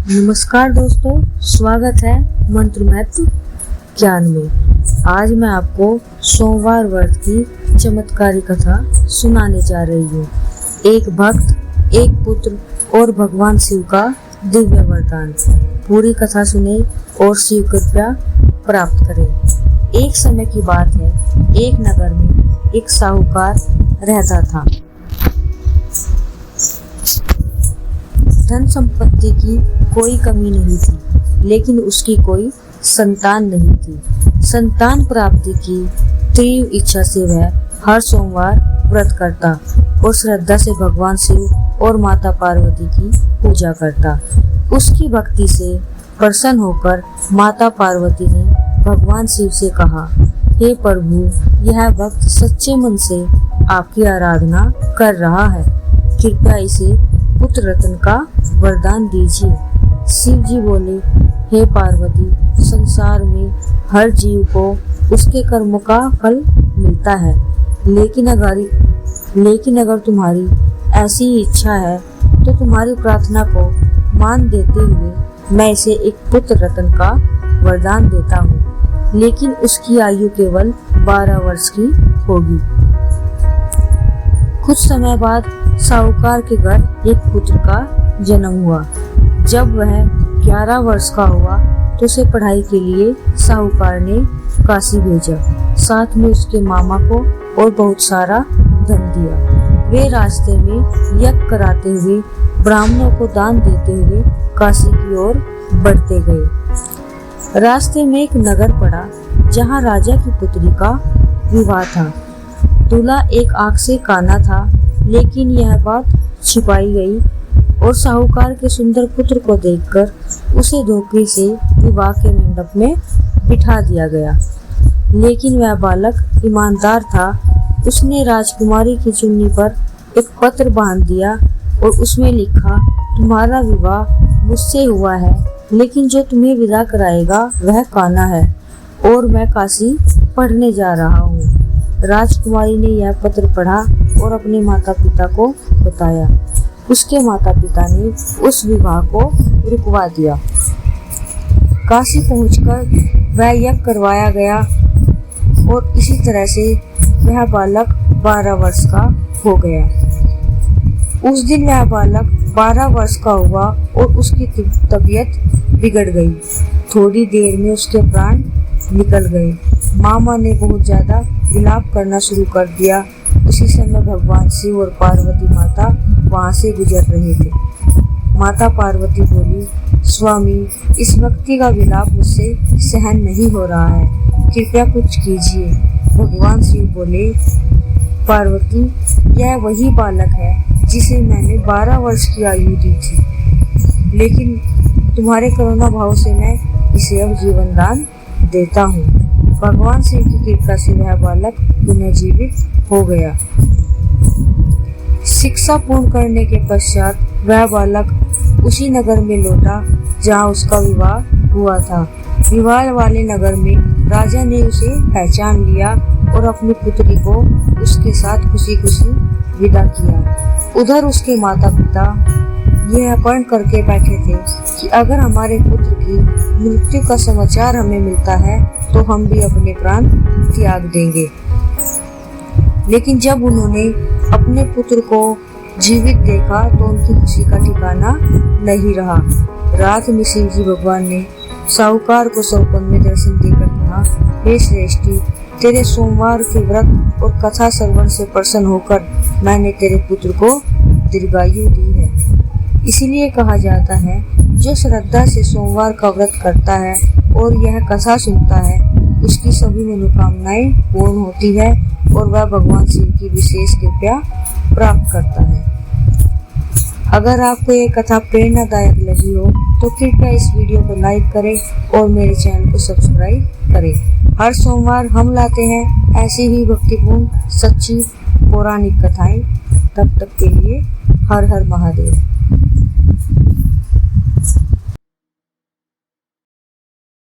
नमस्कार दोस्तों, स्वागत है मंत्र महत्व ज्ञान में। आज मैं आपको सोमवार व्रत की चमत्कारी कथा सुनाने जा रही हूँ। एक भक्त, एक पुत्र और भगवान शिव का दिव्य वरदान। पूरी कथा सुने और शिव कृपा प्राप्त करें। एक समय की बात है, एक नगर में एक साहूकार रहता था। धन संपत्ति की कोई कमी नहीं थी, लेकिन उसकी कोई संतान नहीं थी। संतान प्राप्ति की तीव्र इच्छा से वह हर सोमवार व्रत करता और श्रद्धा से भगवान शिव और माता पार्वती की पूजा करता। उसकी भक्ति से प्रसन्न होकर माता पार्वती ने भगवान शिव से कहा, हे प्रभु, यह भक्त सच्चे मन से आपकी आराधना कर रहा है, कृपया इसे पुत्र रत्न का वरदान दीजिए। शिव जी बोले, हे पार्वती, संसार में हर जीव को उसके कर्मों का फल मिलता है, लेकिन अगर तुम्हारी ऐसी इच्छा है तो तुम्हारी प्रार्थना को मान देते हुए मैं इसे एक पुत्र रत्न का वरदान देता हूँ, लेकिन उसकी आयु केवल 12 वर्ष की होगी। कुछ समय बाद साहूकार के घर एक पुत्र का जन्म हुआ। जब वह 11 वर्ष का हुआ तो उसे पढ़ाई के लिए साहूकार ने काशी भेजा। साथ में उसके मामा को और बहुत सारा धन दिया। वे रास्ते में यज्ञ कराते हुए, ब्राह्मणों को दान देते हुए काशी की ओर बढ़ते गए। रास्ते में एक नगर पड़ा जहाँ राजा की पुत्री का विवाह था। दूल्हा एक आंख से काना था, लेकिन यह बात छिपाई गई और साहूकार के सुंदर पुत्र को देखकर उसे धोखे से विवाह के मंडप में बिठा दिया गया। लेकिन वह बालक ईमानदार था। उसने राजकुमारी की चुन्नी पर एक पत्र बांध दिया और उसमें लिखा, तुम्हारा विवाह मुझसे हुआ है, लेकिन जो तुम्हें विदा कराएगा वह काना है और मैं काशी पढ़ने जा रहा हूँ। राजकुमारी ने यह पत्र पढ़ा और अपने माता पिता को बताया। उसके माता पिता ने उस विवाह को रुकवा दिया। काशी पहुंचकर वह यज्ञ करवाया गया और इसी तरह से वह बालक 12 वर्ष का हो गया। उस दिन वह बालक 12 वर्ष का हुआ और उसकी तबीयत बिगड़ गई। थोड़ी देर में उसके प्राण निकल गए। मामा ने बहुत ज्यादा विलाप करना शुरू कर दिया। उसी समय भगवान शिव और पार्वती माता वहां से गुजर रहे थे। माता पार्वती बोली, स्वामी, इस व्यक्ति का विलाप मुझसे सहन नहीं हो रहा है, कृपया कुछ कीजिए। भगवान शिव बोले, पार्वती, यह वही बालक है जिसे मैंने 12 वर्ष की आयु दी थी, लेकिन तुम्हारे करुणा भाव से मैं इसे अब जीवन दान देता हूँ। भगवान शिव की कृपा से वह बालक पुनर्जीवित हो गया। शिक्षा पूर्ण करने के पश्चात वह बालक उसी नगर में लौटा जहाँ उसका विवाह हुआ था। विवाह वाले नगर में राजा ने उसे पहचान लिया और अपनी पुत्री को उसके साथ खुशी खुशी विदा किया। उधर उसके माता पिता यह पढ़ करके बैठे थे कि अगर हमारे पुत्र की मृत्यु का समाचार हमें मिलता है तो हम भी अपने प्राण त्याग देंगे। लेकिन जब उन्होंने अपने पुत्र को जीवित देखा तो उनकी खुशी का ठिकाना नहीं रहा। रात में शिव जी भगवान ने साहूकार को स्वप्न में दर्शन देकर कहा, हे श्रेष्ठी, तेरे सोमवार के व्रत और कथा श्रवण से प्रसन्न होकर मैंने तेरे पुत्र को दीर्घायु दी है। इसीलिए कहा जाता है, जो श्रद्धा से सोमवार का व्रत करता है और यह कथा सुनता है, उसकी सभी मनोकामनाएं पूर्ण होती है और वह भगवान शिव की विशेष कृपा प्राप्त करता है। अगर आपको ये कथा प्रेरणादायक लगी हो तो कृपया इस वीडियो को लाइक करें और मेरे चैनल को सब्सक्राइब करें। हर सोमवार हम लाते हैं ऐसी ही भक्तिपूर्ण, सच्ची, पौराणिक कथाएं। तब तक के लिए हर हर महादेव।